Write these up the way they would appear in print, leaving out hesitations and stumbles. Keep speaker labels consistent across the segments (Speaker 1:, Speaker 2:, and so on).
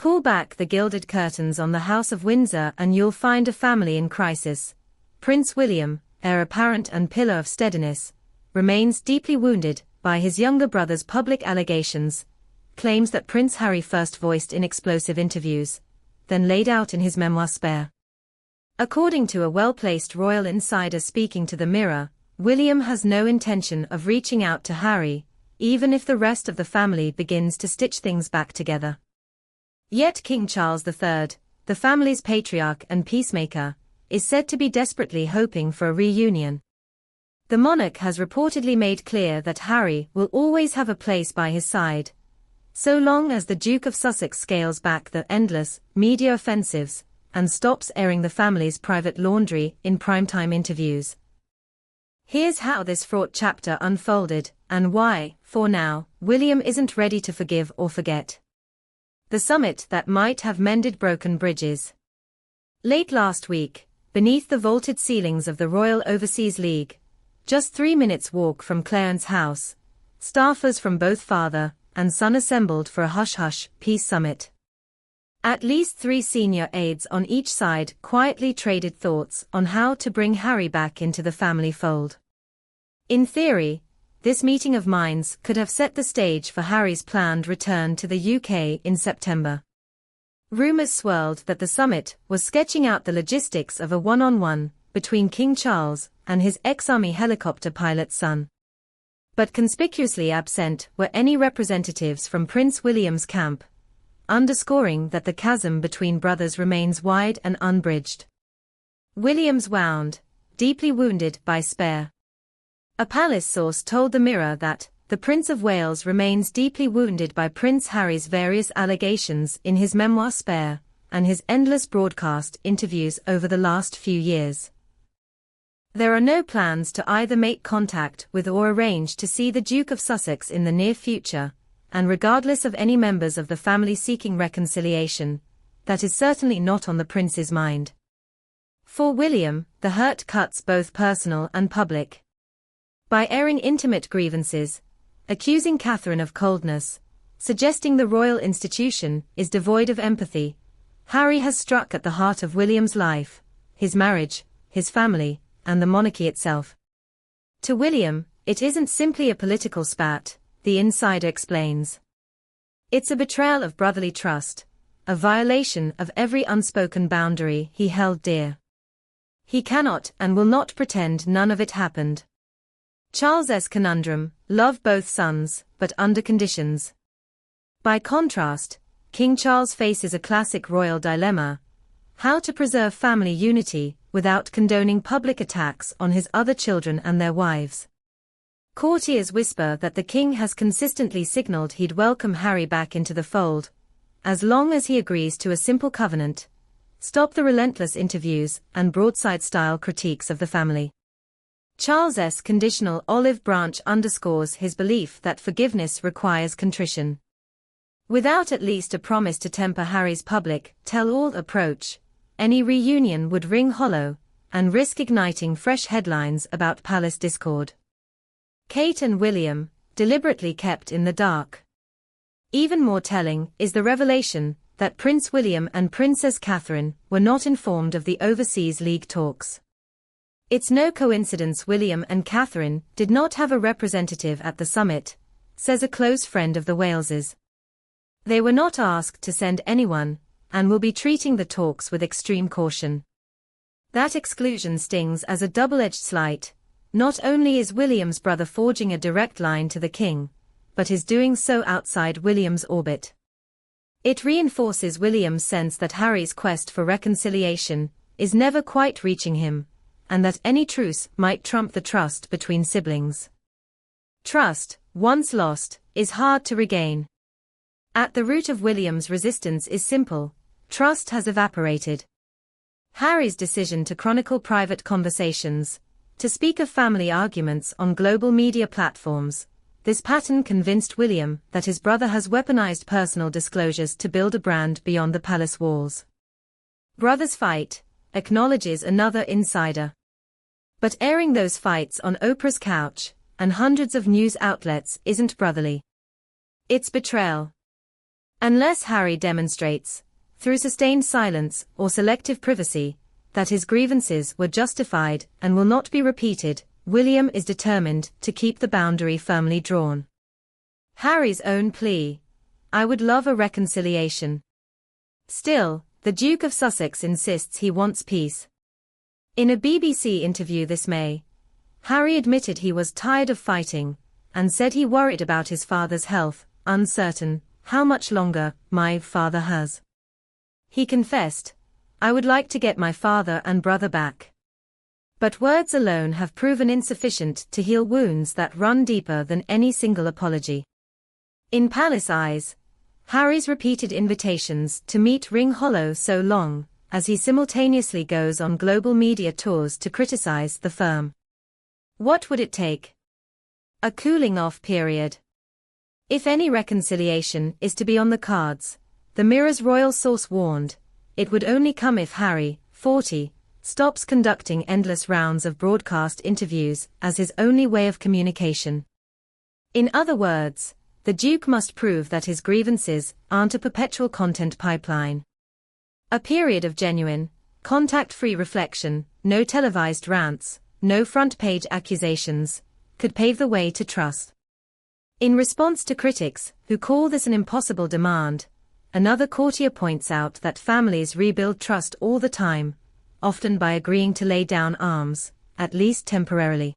Speaker 1: Pull back the gilded curtains on the House of Windsor and you'll find a family in crisis. Prince William, heir apparent and pillar of steadiness, remains deeply wounded by his younger brother's public allegations, claims that Prince Harry first voiced in explosive interviews, then laid out in his memoir Spare. According to a well-placed royal insider speaking to the Mirror, William has no intention of reaching out to Harry, even if the rest of the family begins to stitch things back together. Yet King Charles III, the family's patriarch and peacemaker, is said to be desperately hoping for a reunion. The monarch has reportedly made clear that Harry will always have a place by his side, so long as the Duke of Sussex scales back the endless media offensives and stops airing the family's private laundry in primetime interviews. Here's how this fraught chapter unfolded, and why, for now, William isn't ready to forgive or forget. The summit that might have mended broken bridges. Late last week, beneath the vaulted ceilings of the Royal Overseas League, just 3 minutes' walk from Clarence House, staffers from both father and son assembled for a hush-hush peace summit. At least 3 senior aides on each side quietly traded thoughts on how to bring Harry back into the family fold. In theory, this meeting of minds could have set the stage for Harry's planned return to the UK in September. Rumours swirled that the summit was sketching out the logistics of a one-on-one between King Charles and his ex-army helicopter pilot son. But conspicuously absent were any representatives from Prince William's camp, underscoring that the chasm between brothers remains wide and unbridged. William's wound, deeply wounded by Spare. A palace source told the Mirror that the Prince of Wales remains deeply wounded by Prince Harry's various allegations in his memoir Spare, and his endless broadcast interviews over the last few years. There are no plans to either make contact with or arrange to see the Duke of Sussex in the near future, and regardless of any members of the family seeking reconciliation, that is certainly not on the Prince's mind. For William, the hurt cuts both personal and public. By airing intimate grievances, accusing Catherine of coldness, suggesting the royal institution is devoid of empathy, Harry has struck at the heart of William's life, his marriage, his family, and the monarchy itself. To William, it isn't simply a political spat, the insider explains. It's a betrayal of brotherly trust, a violation of every unspoken boundary he held dear. He cannot and will not pretend none of it happened. Charles's conundrum: love both sons, but under conditions. By contrast, King Charles faces a classic royal dilemma: how to preserve family unity without condoning public attacks on his other children and their wives. Courtiers whisper that the king has consistently signaled he'd welcome Harry back into the fold, as long as he agrees to a simple covenant: stop the relentless interviews and broadside-style critiques of the family. Charles's conditional olive branch underscores his belief that forgiveness requires contrition. Without at least a promise to temper Harry's public tell-all approach, any reunion would ring hollow and risk igniting fresh headlines about palace discord. Kate and William, deliberately kept in the dark. Even more telling is the revelation that Prince William and Princess Catherine were not informed of the Overseas League talks. It's no coincidence William and Catherine did not have a representative at the summit, says a close friend of the Waleses. They were not asked to send anyone, and will be treating the talks with extreme caution. That exclusion stings as a double-edged slight. Not only is William's brother forging a direct line to the king, but is doing so outside William's orbit. It reinforces William's sense that Harry's quest for reconciliation is never quite reaching him, and that any truce might trump the trust between siblings. Trust, once lost, is hard to regain. At the root of William's resistance is simple: trust has evaporated. Harry's decision to chronicle private conversations, to speak of family arguments on global media platforms, this pattern convinced William that his brother has weaponized personal disclosures to build a brand beyond the palace walls. Brothers fight, acknowledges another insider. But airing those fights on Oprah's couch and hundreds of news outlets isn't brotherly. It's betrayal. Unless Harry demonstrates, through sustained silence or selective privacy, that his grievances were justified and will not be repeated, William is determined to keep the boundary firmly drawn. Harry's own plea: "I would love a reconciliation." Still, the Duke of Sussex insists he wants peace. In a BBC interview this May, Harry admitted he was tired of fighting, and said he worried about his father's health, uncertain how much longer my father has. He confessed, "I would like to get my father and brother back." But words alone have proven insufficient to heal wounds that run deeper than any single apology. In palace eyes, Harry's repeated invitations to meet ring hollow so long as he simultaneously goes on global media tours to criticize the firm. What would it take? A cooling-off period. If any reconciliation is to be on the cards, the Mirror's royal source warned, it would only come if Harry, 40, stops conducting endless rounds of broadcast interviews as his only way of communication. In other words, the Duke must prove that his grievances aren't a perpetual content pipeline. A period of genuine, contact-free reflection, no televised rants, no front-page accusations, could pave the way to trust. In response to critics who call this an impossible demand, another courtier points out that families rebuild trust all the time, often by agreeing to lay down arms, at least temporarily.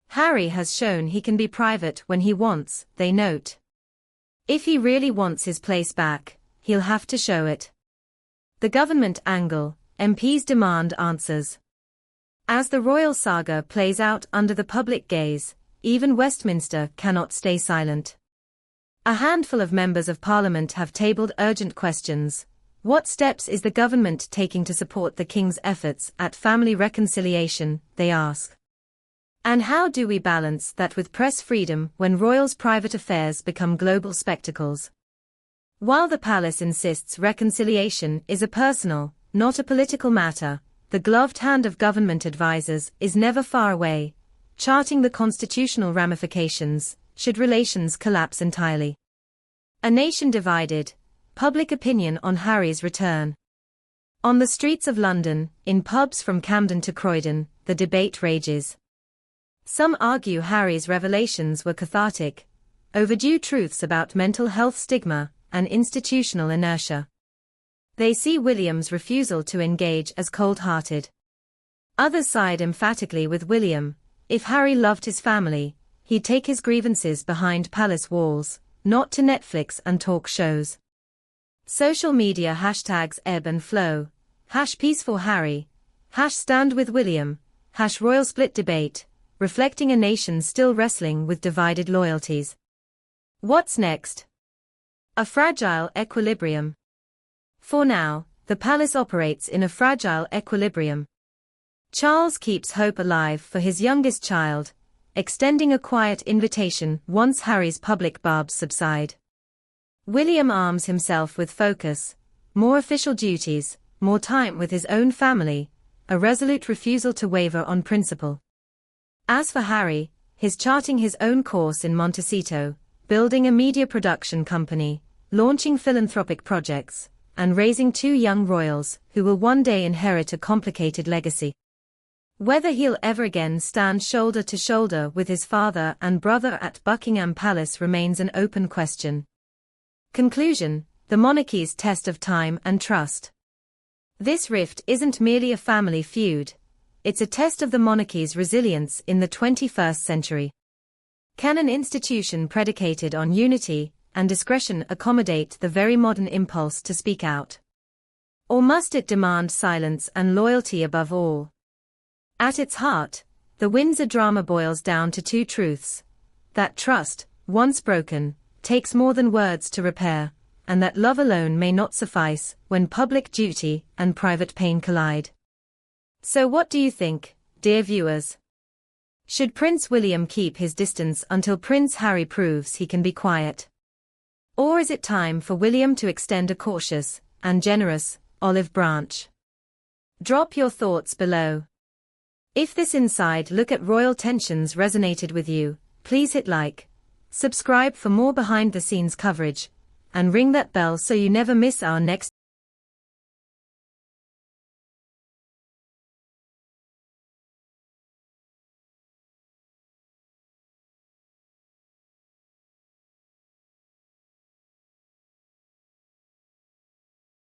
Speaker 1: Harry has shown he can be private when he wants, they note. If he really wants his place back, he'll have to show it. The government angle: MPs demand answers. As the royal saga plays out under the public gaze, even Westminster cannot stay silent. A handful of members of Parliament have tabled urgent questions. What steps is the government taking to support the King's efforts at family reconciliation, they ask. And how do we balance that with press freedom when royals' private affairs become global spectacles? While the palace insists reconciliation is a personal, not a political matter, the gloved hand of government advisers is never far away, charting the constitutional ramifications should relations collapse entirely. A nation divided, public opinion on Harry's return. On the streets of London, in pubs from Camden to Croydon, the debate rages. Some argue Harry's revelations were cathartic, overdue truths about mental health stigma and institutional inertia. They see William's refusal to engage as cold-hearted. Others side emphatically with William: if Harry loved his family, he'd take his grievances behind palace walls, not to Netflix and talk shows. Social media hashtags ebb and flow, #Peace for Harry, #Stand with William, #Royal Split debate, reflecting a nation still wrestling with divided loyalties. What's next? A fragile equilibrium. For now, the palace operates in a fragile equilibrium. Charles keeps hope alive for his youngest child, extending a quiet invitation once Harry's public barbs subside. William arms himself with focus, more official duties, more time with his own family, a resolute refusal to waver on principle. As for Harry, he's charting his own course in Montecito, building a media production company, launching philanthropic projects, and raising two young royals who will one day inherit a complicated legacy. Whether he'll ever again stand shoulder to shoulder with his father and brother at Buckingham Palace remains an open question. Conclusion: the monarchy's test of time and trust. This rift isn't merely a family feud, it's a test of the monarchy's resilience in the 21st century. Can an institution predicated on unity and discretion accommodate the very modern impulse to speak out? Or must it demand silence and loyalty above all? At its heart, the Windsor drama boils down to two truths: that trust, once broken, takes more than words to repair, and that love alone may not suffice when public duty and private pain collide. So what do you think, dear viewers? Should Prince William keep his distance until Prince Harry proves he can be quiet? Or is it time for William to extend a cautious and generous olive branch? Drop your thoughts below. If this inside look at royal tensions resonated with you, please hit like, subscribe for more behind-the-scenes coverage, and ring that bell so you never miss our next